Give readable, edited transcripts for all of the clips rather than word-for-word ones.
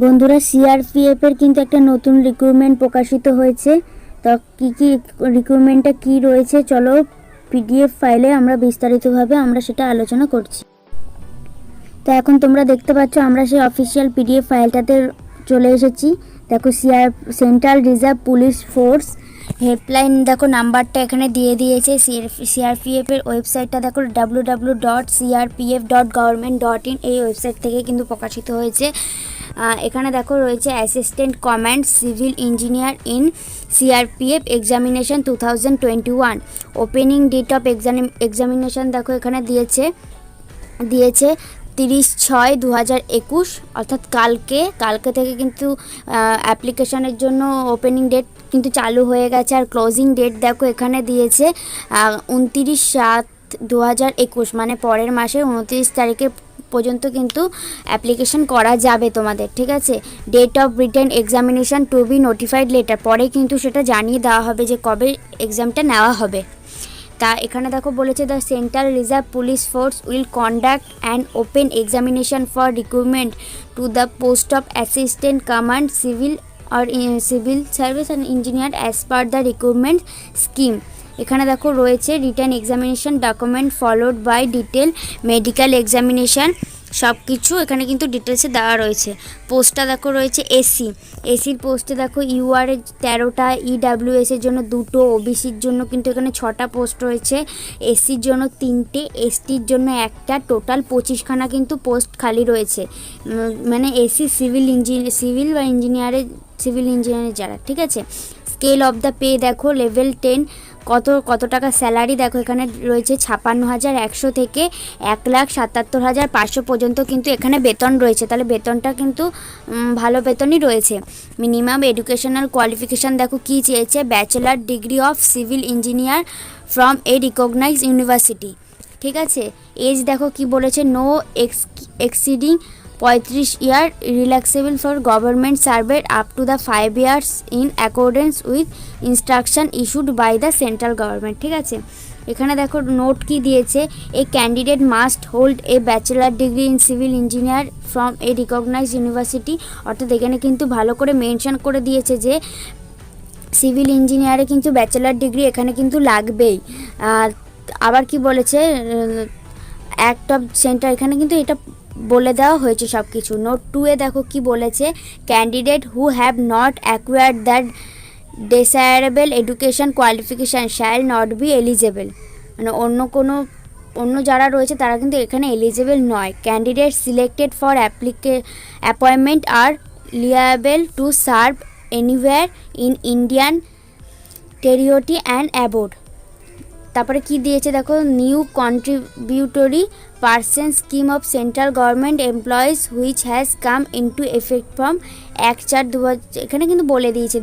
বন্ধুরা, সিআরপিএফ এর কিন্তু একটা নতুন রিক্রুটমেন্ট প্রকাশিত হয়েছে। তো কি রিক্রুটমেন্টটা কি রয়েছে, চলো পিডিএফ ফাইলে আমরা বিস্তারিতভাবে সেটা আলোচনা করছি। তো এখন তোমরা দেখতে পাচ্ছ আমরা সেই অফিসিয়াল পিডিএফ ফাইলটাতে চলে এসেছি। দেখো central reserve police force helpline, দেখো নাম্বারটা এখানে দিয়ে দিয়েছে। সিআরপিএফ এর ওয়েবসাইটটা দেখো www.crpf.government.in, এই ওয়েবসাইট থেকে কিন্তু প্রকাশিত হয়েছে। এখানে দেখো রয়েছে assistant command civil engineer in CRPF examination 2021। Opening date of examination দেখো এখানে দিয়েছে 30/6/2021, অর্থাৎ কালকে থেকে কিন্তু অ্যাপ্লিকেশনের জন্য ওপেনিং ডেট কিন্তু চালু হয়ে গেছে। আর ক্লোজিং ডেট দেখো এখানে দিয়েছে 29/7/2021, মানে পরের মাসের 29 তারিখে পর্যন্ত কিন্তু অ্যাপ্লিকেশন করা যাবে তোমাদের, ঠিক আছে। Date of written examination to be notified later, পরে কিন্তু সেটা জানিয়ে দেওয়া হবে যে কবে এক্সামটা নেওয়া হবে। তা এখানে দেখো বলেছে the central reserve police force will conduct and open examination for recruitment to the post of assistant command civil service and engineer as per the recruitment scheme. এখানে দেখো রয়েছে return examination document followed by detail medical examination, সব কিছু এখানে কিন্তু ডিটেলসে দেওয়া রয়েছে। পোস্টটা দেখো রয়েছে এসির পোস্টে দেখো ইউআর এর 13টা, ইডাব্লিউএস এর জন্য 2টো, ওবিসির জন্য কিন্তু এখানে 6টা পোস্ট রয়েছে, এসির জন্য 3টে, এসটির জন্য 1টা, টোটাল 25খানা কিন্তু পোস্ট খালি রয়েছে। মানে এসি সিভিল ইঞ্জিনিয়ারের যারা, ঠিক আছে। স্কেল অফ দ্য পে দেখো লেভেল 10 কত টাকা স্যালারি দেখো এখানে রয়েছে 56,100 থেকে 1,77,500 পর্যন্ত কিন্তু এখানে বেতন রয়েছে। তাহলে বেতনটা কিন্তু ভালো বেতনই রয়েছে। মিনিমাম এডুকেশনাল কোয়ালিফিকেশান দেখো কি চেয়েছে, bachelor degree of civil engineer from a recognised university, ঠিক আছে। এজ দেখো কি বলেছে, no exceeding 35 year, relaxable for government servant up to the 5 years in accordance with instruction issued by the central government, ঠিক আছে। এখানে দেখো নোট কি দিয়েছে, a candidate must hold a bachelor degree in civil engineer from a recognised university, অর্থাৎ এখানে কিন্তু ভালো করে মেনশন করে দিয়েছে যে সিভিল ইঞ্জিনিয়ারে কিন্তু ব্যাচেলার ডিগ্রি এখানে কিন্তু লাগবেই। আবার কি বলেছে, অ্যাক্ট অফ সেন্টার, এখানে কিন্তু এটা বলে দেওয়া হয়েছে সব কিছু। নোট 2-এ দেখো কি বলেছে, candidate who have not acquired that desirable education qualification shall not be eligible, মানে অন্য যারা রয়েছে তারা কিন্তু এখানে এলিজেবল নয়। Candidate selected for appointment are liable to serve anywhere in Indian territory and abroad. তারপরে কি দিয়েছে দেখো, new contributory person scheme of central government employees which has come into effect from 1/4/2000। এখানে কিন্তু বলে দিয়েছে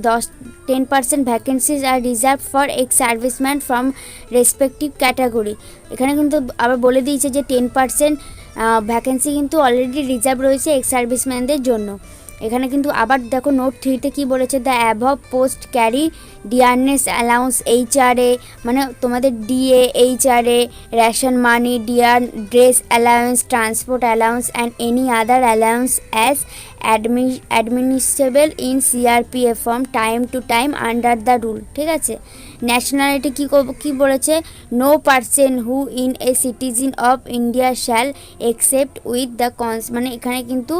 10% vacancies are reserved for ex serviceman from respective category. এখানে কিন্তু আবার বলে দিয়েছে যে 10% ভ্যাকেন্সি কিন্তু অলরেডি রিজার্ভ রয়েছে এক্স সার্ভিসম্যানদের জন্য। এখানে কিন্তু আবার দেখো নোট 3-তে কী বলেছে, the above post carry dearness allowance HRA, মানে তোমাদের DA, HRA, ration money, dress allowance, transport allowance and any other allowance as administrable in CRPF from time to time under the rule, ঠিক আছে। Nationality কী বলেছে, no person who in a citizen of India shall accept with the মানে এখানে কিন্তু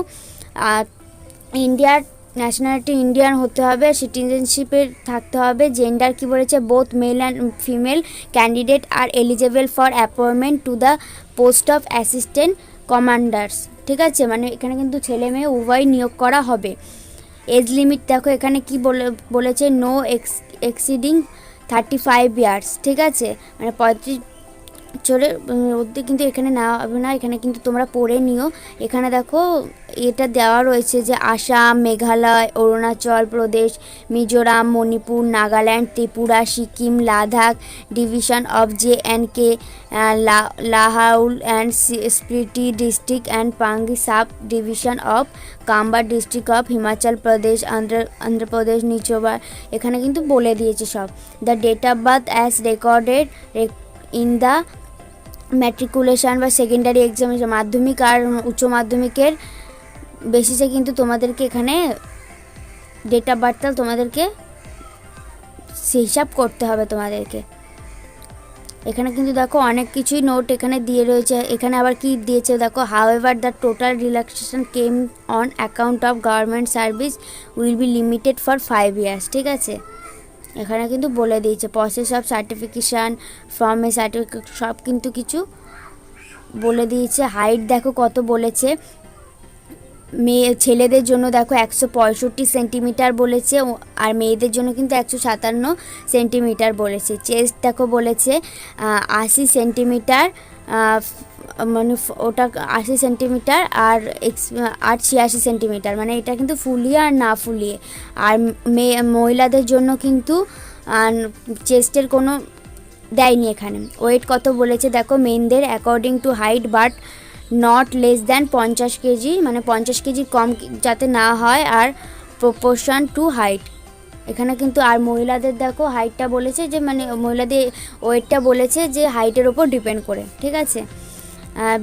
ইন্ডিয়ার nationality Indian হতে হবে, সিটিজেনশিপের থাকতে হবে। জেন্ডার কি বলেছে, both male and female candidate R eligible for appointment to the post of assistant commanders, ঠিক আছে। মানে এখানে কিন্তু ছেলে মেয়ে উভয় নিয়োগ করা হবে। এজ লিমিট দেখো এখানে কি বলেছে, নো এক্সিডিং 35 ইয়ার্স, ঠিক আছে, মানে 35 চলে অবধি কিন্তু এখানে নেওয়া হবে না, এখানে কিন্তু তোমরা পড়ে নিও। এখানে দেখো এটা দেওয়া রয়েছে যে Assam, Meghalaya, Arunachal Pradesh, Mizoram, Manipur, Nagaland, Tripura, Sikkim, Ladakh division of JNK, Lahaul and Spiti district and Pangi sub division of Chamba district of Himachal Pradesh, Andhra Pradesh, Nicobar, এখানে কিন্তু বলে দিয়েছে সব। The date of birth as recorded in the matriculation বা সেকেন্ডারি এক্সামিনেশন, মাধ্যমিক আর উচ্চ মাধ্যমিকের বেসিসে কিন্তু তোমাদেরকে এখানে ডেট অফ বার্থটা তোমাদেরকে হিসাব করতে হবে তোমাদেরকে। এখানে কিন্তু দেখো অনেক কিছুই নোট এখানে দিয়ে রয়েছে। এখানে আবার কি দিয়েছে দেখো, however the total relaxation came on account of government service will be limited for 5 years. ঠিক আছে, এখানে কিন্তু বলে দিয়েছে process of certification from A certificate সব কিন্তু কিছু বলে দিয়েছে। হাইট দেখো কত বলেছে, ছেলেদের জন্য দেখো 165 সেন্টিমিটার বলেছে, আর মেয়েদের জন্য কিন্তু 157 সেন্টিমিটার বলেছে। চেস্ট দেখো বলেছে 80 সেন্টিমিটার, মানে ওটা 80 সেন্টিমিটার, আর 86 সেন্টিমিটার, মানে এটা কিন্তু ফুলিয়ে আর না ফুলিয়ে। আর মহিলাদের জন্য কিন্তু চেস্টের কোনো দেয়নি এখানে। ওয়েট কত বলেছে দেখো, মেনদের according to height but not less than 50 KG, মানে 50 কেজির কম যাতে না হয়, আর প্রপোর্শন টু হাইট এখানে কিন্তু। আর মহিলাদের দেখো হাইটটা বলেছে যে মানে মহিলাদের ওয়েটটা বলেছে যে হাইটের ওপর ডিপেন্ড করে। ঠিক আছে,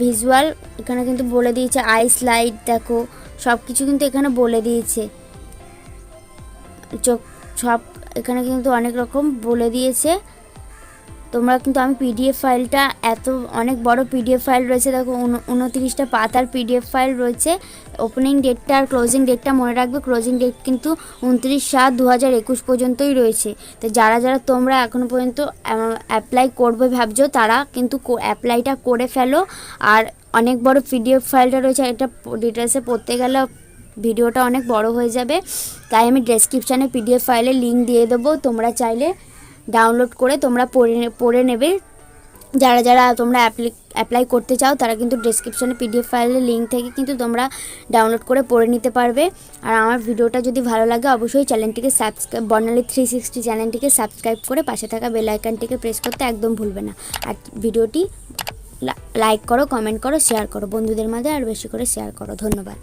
ভিজুয়াল এখানে কিন্তু বলে দিয়েছে, আইস লাইট দেখো সব কিছু কিন্তু এখানে বলে দিয়েছে, চোখ সব এখানে কিন্তু অনেক রকম বলে দিয়েছে। তোমরা কিন্তু আমি পিডিএফ ফাইলটা অনেক বড় পিডিএফ ফাইল রয়েছে দেখো, 29টা পাতার পিডিএফ ফাইল রয়েছে। ওপেনিং ডেটটা আর ক্লোজিং ডেটটা মনে রাখবে, ক্লোজিং ডেট কিন্তু 29/7/2021 পর্যন্তই রয়েছে। তো যারা যারা তোমরা এখনও পর্যন্ত অ্যাপ্লাই করবে ভাবছো তারা কিন্তু অ্যাপ্লাইটা করে ফেলো। আর অনেক বড় পিডিএফ ফাইলটা রয়েছে, এটা ডিটেলসে পড়তে গেলে ভিডিওটা অনেক বড় হয়ে যাবে, তাই আমি ডেসক্রিপশানে পিডিএফ ফাইলের লিঙ্ক দিয়ে দেবো, তোমরা চাইলে ডাউনলোড করে তোমরা পড়ে নেবে। যারা যারা তোমরা অ্যাপ্লাই করতে চাও তারা কিন্তু ডেসক্রিপশনে পিডিএফ ফাইলের লিঙ্ক থেকে কিন্তু তোমরা ডাউনলোড করে পড়ে নিতে পারবে। আর আমার ভিডিওটা যদি ভালো লাগে অবশ্যই চ্যানেলটিকে সাবস্ক্রাইব, বর্ণালী 360 চ্যানেলটিকে সাবস্ক্রাইব করে পাশে থাকা বেল আইকনটিকে প্রেস করতে একদম ভুলবে না। আর ভিডিওটি লাইক করো, কমেন্ট করো, শেয়ার করো বন্ধুদের মাঝে, আর বেশি করে শেয়ার করো। ধন্যবাদ।